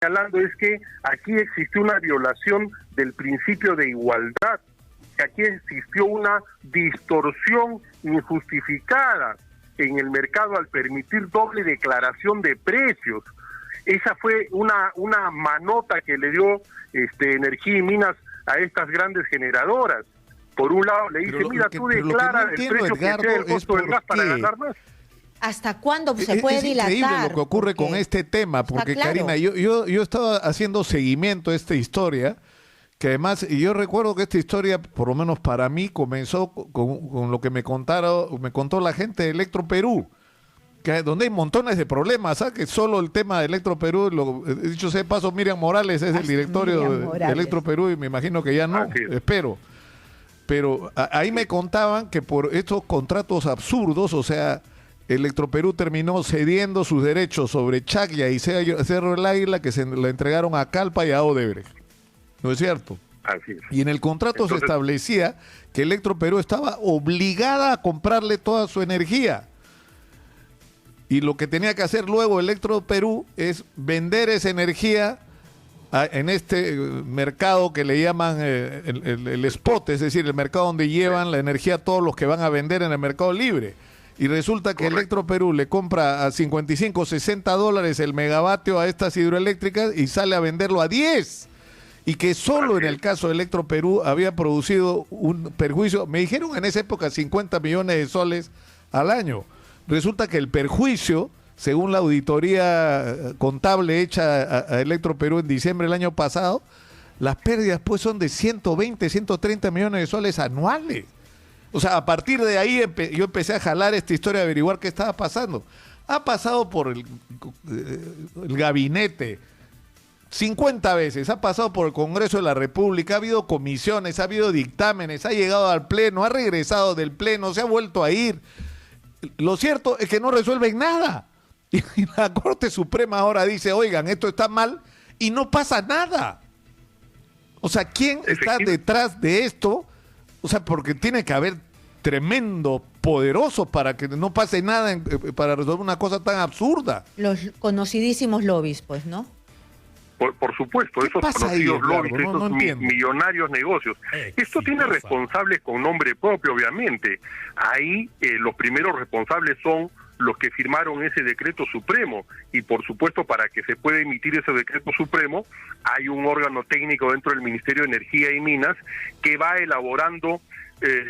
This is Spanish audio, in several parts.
señalando es que aquí existió una violación del principio de igualdad, que aquí existió una distorsión injustificada en el mercado al permitir doble declaración de precios. Esa fue una manota que le dio Energía y Minas a estas grandes generadoras. Por un lado le dice, mira, tú declaras el precio, Edgardo, que sea el costo del gas para ganar más. ¿Hasta cuándo se puede dilatar? Es increíble lo que ocurre con este tema, porque claro, Karina, yo estaba haciendo seguimiento a esta historia, que además, y yo recuerdo que esta historia, por lo menos para mí, comenzó con lo que me contó la gente de Electroperú, donde hay montones de problemas, ¿sabes? Que solo el tema de Electroperú, dicho sea de paso, Miriam Morales es el directorio de Electroperú y me imagino que ya no, espero. Pero ahí me contaban que por estos contratos absurdos, o sea, Electroperú terminó cediendo sus derechos sobre Chaclla y Cerro del Águila, que se le entregaron a Calpa y a Odebrecht. ¿No es cierto? Así es. Y en el contrato se establecía que Electroperú estaba obligada a comprarle toda su energía. Y lo que tenía que hacer luego Electroperú es vender esa energía en este mercado que le llaman el spot, es decir, el mercado donde llevan la energía a todos los que van a vender en el mercado libre. Y resulta que Electroperú le compra a 55, 60 dólares el megavatio a estas hidroeléctricas y sale a venderlo a 10. Y que solo en el caso de Electroperú había producido un perjuicio, me dijeron en esa época 50 millones de soles al año. Resulta que el perjuicio, según la auditoría contable hecha a Electroperú en diciembre del año pasado, las pérdidas pues son de 120, 130 millones de soles anuales. O sea, a partir de ahí yo empecé a jalar esta historia, a averiguar qué estaba pasando. Ha pasado por el gabinete 50 veces, ha pasado por el Congreso de la República, ha habido comisiones, ha habido dictámenes, ha llegado al Pleno, ha regresado del Pleno, se ha vuelto a ir. Lo cierto es que no resuelven nada. Y la Corte Suprema ahora dice, oigan, esto está mal, y no pasa nada. O sea, ¿quién está detrás de esto? O sea, porque tiene que haber tremendo poderoso para que no pase nada, para resolver una cosa tan absurda. Los conocidísimos lobbies, pues, ¿no? Por supuesto, esos conocidos lobbies, esos millonarios negocios. Esto tiene responsables con nombre propio, obviamente. Ahí los primeros responsables son los que firmaron ese decreto supremo, y por supuesto para que se pueda emitir ese decreto supremo hay un órgano técnico dentro del Ministerio de Energía y Minas que va elaborando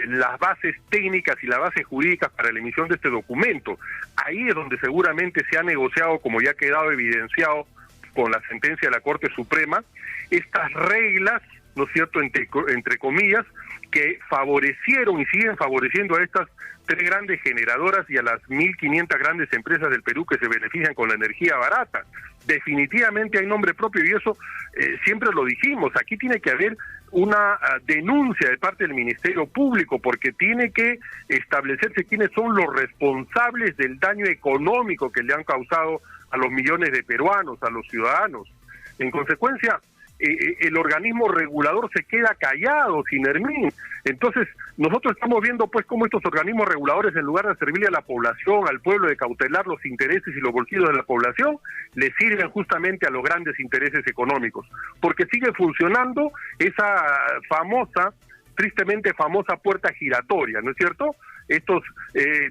las bases técnicas y las bases jurídicas para la emisión de este documento. Ahí es donde seguramente se ha negociado, como ya ha quedado evidenciado con la sentencia de la Corte Suprema, estas reglas, ¿no es cierto?, entre comillas, que favorecieron y siguen favoreciendo a estas tres grandes generadoras y a las 1.500 grandes empresas del Perú que se benefician con la energía barata. Definitivamente hay nombre propio, y eso siempre lo dijimos, aquí tiene que haber una denuncia de parte del Ministerio Público, porque tiene que establecerse quiénes son los responsables del daño económico que le han causado a los millones de peruanos, a los ciudadanos. En consecuencia, el organismo regulador se queda callado, Sinermin. Entonces, nosotros estamos viendo pues cómo estos organismos reguladores, en lugar de servirle a la población, al pueblo, de cautelar los intereses y los bolsillos de la población, le sirven justamente a los grandes intereses económicos, porque sigue funcionando esa famosa, tristemente famosa puerta giratoria, ¿no es cierto? Estos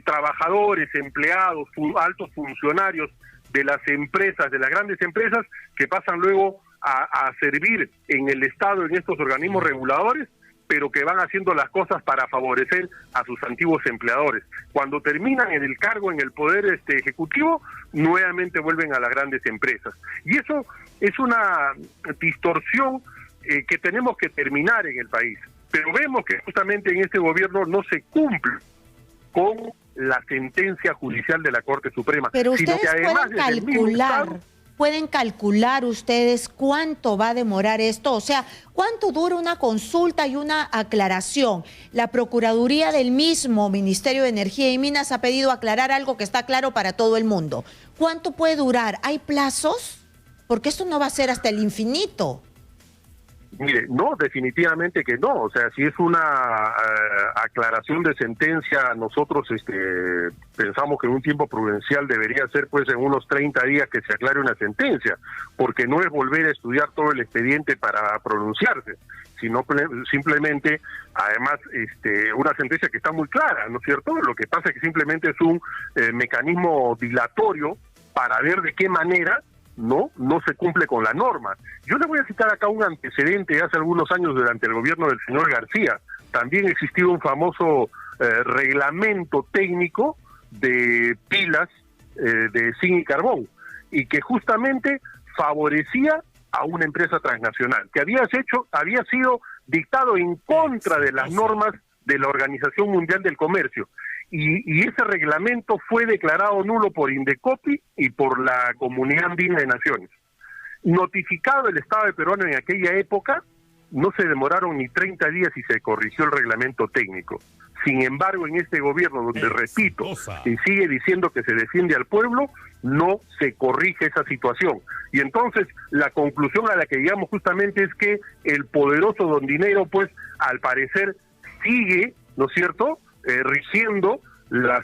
trabajadores, empleados, altos funcionarios de las empresas, de las grandes empresas, que pasan luego a servir en el Estado, en estos organismos reguladores, pero que van haciendo las cosas para favorecer a sus antiguos empleadores. Cuando terminan en el cargo, en el poder ejecutivo, nuevamente vuelven a las grandes empresas. Y eso es una distorsión que tenemos que terminar en el país. Pero vemos que justamente en este gobierno no se cumple con la sentencia judicial de la Corte Suprema. Pero sino ustedes que además pueden calcular ustedes cuánto va a demorar esto, o sea, cuánto dura una consulta y una aclaración. La Procuraduría del mismo Ministerio de Energía y Minas ha pedido aclarar algo que está claro para todo el mundo. ¿Cuánto puede durar? ¿Hay plazos? Porque esto no va a ser hasta el infinito. Mire, no, definitivamente que no. O sea, si es una aclaración de sentencia, nosotros pensamos que en un tiempo prudencial debería ser pues en unos 30 días que se aclare una sentencia, porque no es volver a estudiar todo el expediente para pronunciarse, sino simplemente, además, una sentencia que está muy clara, ¿no es cierto? Lo que pasa es que simplemente es un mecanismo dilatorio para ver de qué manera no se cumple con la norma. Yo le voy a citar acá un antecedente hace algunos años durante el gobierno del señor García. También existió un famoso reglamento técnico de pilas de zinc y carbón, y que justamente favorecía a una empresa transnacional, que había sido dictado en contra de las normas de la Organización Mundial del Comercio. Y ese reglamento fue declarado nulo por Indecopi y por la Comunidad Andina de Naciones. Notificado el Estado de peruano en aquella época, no se demoraron ni 30 días y se corrigió el reglamento técnico. Sin embargo, en este gobierno, donde, repito, y sigue diciendo que se defiende al pueblo, no se corrige esa situación. Y entonces, la conclusión a la que llegamos justamente es que el poderoso don Dinero, pues, al parecer, sigue, ¿no es cierto?, rigiendo las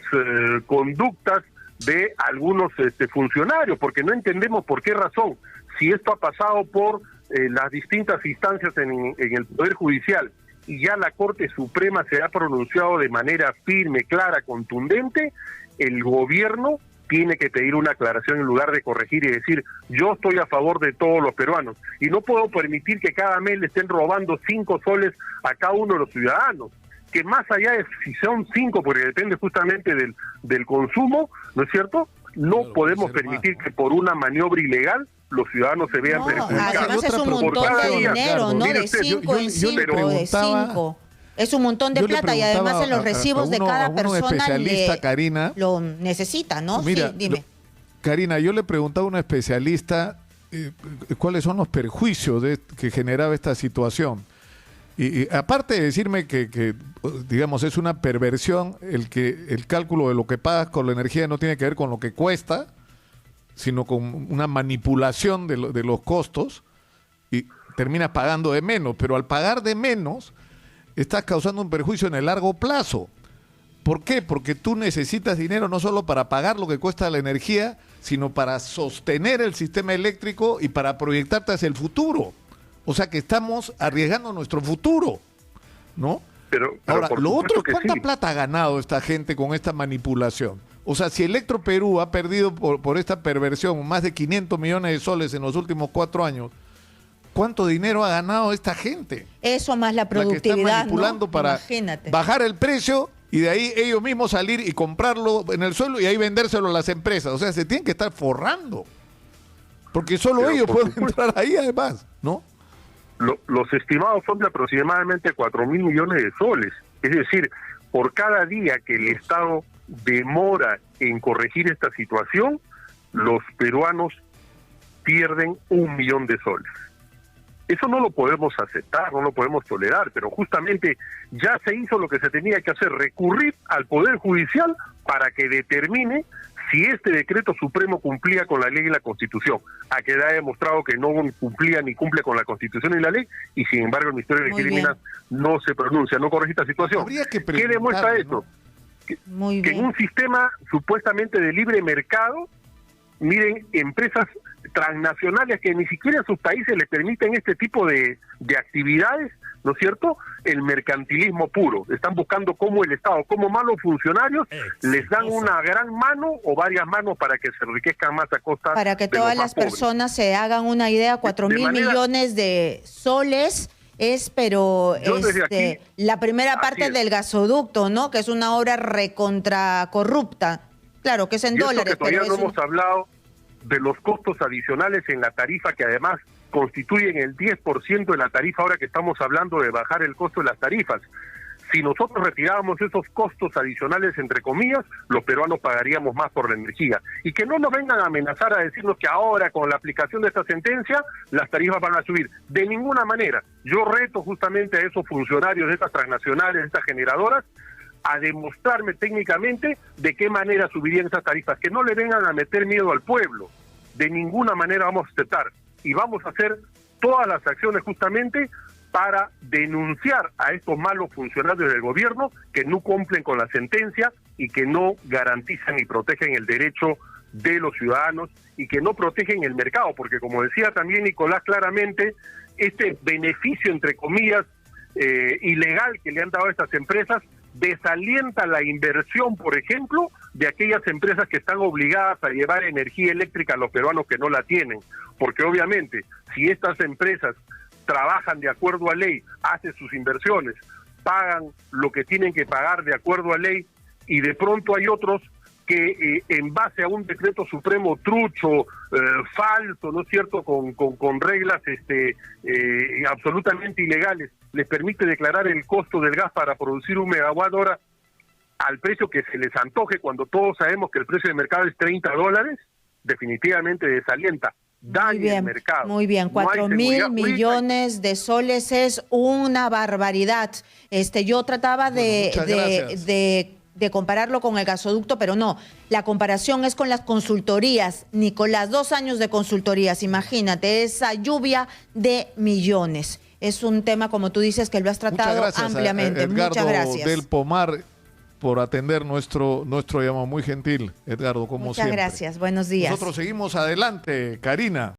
conductas de algunos funcionarios, porque no entendemos por qué razón, si esto ha pasado por las distintas instancias en el Poder Judicial y ya la Corte Suprema se ha pronunciado de manera firme, clara, contundente, el gobierno tiene que pedir una aclaración en lugar de corregir y decir, yo estoy a favor de todos los peruanos y no puedo permitir que cada mes le estén robando 5 soles a cada uno de los ciudadanos, que más allá de si son 5, porque depende justamente del consumo, ¿no es cierto? No podemos permitir que por una maniobra ilegal los ciudadanos se vean perjudicados. Además es un montón de dinero, ¿no? De 5 en 5, de 5. Es un montón de plata y además en los recibos de cada persona Karina, lo necesita, ¿no? Mira, sí, dime. Karina, yo le preguntaba a una especialista cuáles son los perjuicios que generaba esta situación. Y aparte de decirme que, digamos, es una perversión el cálculo de lo que pagas con la energía no tiene que ver con lo que cuesta, sino con una manipulación de los costos y terminas pagando de menos. Pero al pagar de menos, estás causando un perjuicio en el largo plazo. ¿Por qué? Porque tú necesitas dinero no solo para pagar lo que cuesta la energía, sino para sostener el sistema eléctrico y para proyectarte hacia el futuro. O sea que estamos arriesgando nuestro futuro, ¿no? Pero ahora, lo otro, ¿cuánta plata ha ganado esta gente con esta manipulación? O sea, si Electroperú ha perdido por esta perversión más de 500 millones de soles en los últimos 4 años, ¿cuánto dinero ha ganado esta gente? Eso más la productividad, la que está manipulando, ¿no? Para bajar el precio y de ahí ellos mismos salir y comprarlo en el suelo y ahí vendérselo a las empresas. O sea, se tienen que estar forrando. Porque solo ellos pueden entrar ahí además, ¿no? Los estimados son de aproximadamente 4.000 millones de soles. Es decir, por cada día que el Estado demora en corregir esta situación, los peruanos pierden 1 millón de soles. Eso no lo podemos aceptar, no lo podemos tolerar, pero justamente ya se hizo lo que se tenía que hacer, recurrir al Poder Judicial para que determine si este decreto supremo cumplía con la ley y la Constitución. A que ha demostrado que no cumplía ni cumple con la Constitución y la ley, y sin embargo el Ministerio de Economía no se pronuncia, no corrige esta situación. ¿Qué demuestra esto? ¿No? Que en un sistema supuestamente de libre mercado, miren, empresas transnacionales que ni siquiera en sus países les permiten este tipo de actividades, ¿no es cierto? El mercantilismo puro. Están buscando cómo el Estado, como malos funcionarios, les dan una gran mano o varias manos para que se enriquezcan más a costa para que todas las personas se hagan una idea, 4.000 millones de soles pero la primera parte del gasoducto, ¿no? Que es una obra recontra corrupta. Claro, que es en dólares. Que todavía no hemos hablado de los costos adicionales en la tarifa, que además constituyen el 10% de la tarifa, ahora que estamos hablando de bajar el costo de las tarifas. Si nosotros retirábamos esos costos adicionales, entre comillas, los peruanos pagaríamos más por la energía. Y que no nos vengan a amenazar a decirnos que ahora, con la aplicación de esta sentencia, las tarifas van a subir. De ninguna manera. Yo reto justamente a esos funcionarios de estas transnacionales, de estas generadoras, a demostrarme técnicamente de qué manera subirían esas tarifas. Que no le vengan a meter miedo al pueblo. De ninguna manera vamos a aceptar. Y vamos a hacer todas las acciones justamente para denunciar a estos malos funcionarios del gobierno que no cumplen con la sentencia y que no garantizan y protegen el derecho de los ciudadanos y que no protegen el mercado, porque como decía también Nicolás claramente, este beneficio, entre comillas, ilegal que le han dado a estas empresas desalienta la inversión, por ejemplo, de aquellas empresas que están obligadas a llevar energía eléctrica a los peruanos que no la tienen, porque obviamente si estas empresas trabajan de acuerdo a ley, hacen sus inversiones, pagan lo que tienen que pagar de acuerdo a ley, y de pronto hay otros que en base a un decreto supremo trucho, falso, ¿no es cierto?, con reglas absolutamente ilegales, les permite declarar el costo del gas para producir un megawatt hora al precio que se les antoje, cuando todos sabemos que el precio de mercado es $30, definitivamente desalienta, daña el mercado. Muy bien, 4.000 millones de soles es una barbaridad. Yo trataba de compararlo con el gasoducto, pero no. La comparación es con las consultorías. Nicolás, 2 años de consultorías, imagínate, esa lluvia de millones. Es un tema, como tú dices, que lo has tratado ampliamente. Muchas gracias. Del Pomar, por atender nuestro llamado. Muy gentil, Edgardo, como siempre. Muchas gracias, buenos días. Nosotros seguimos adelante, Karina.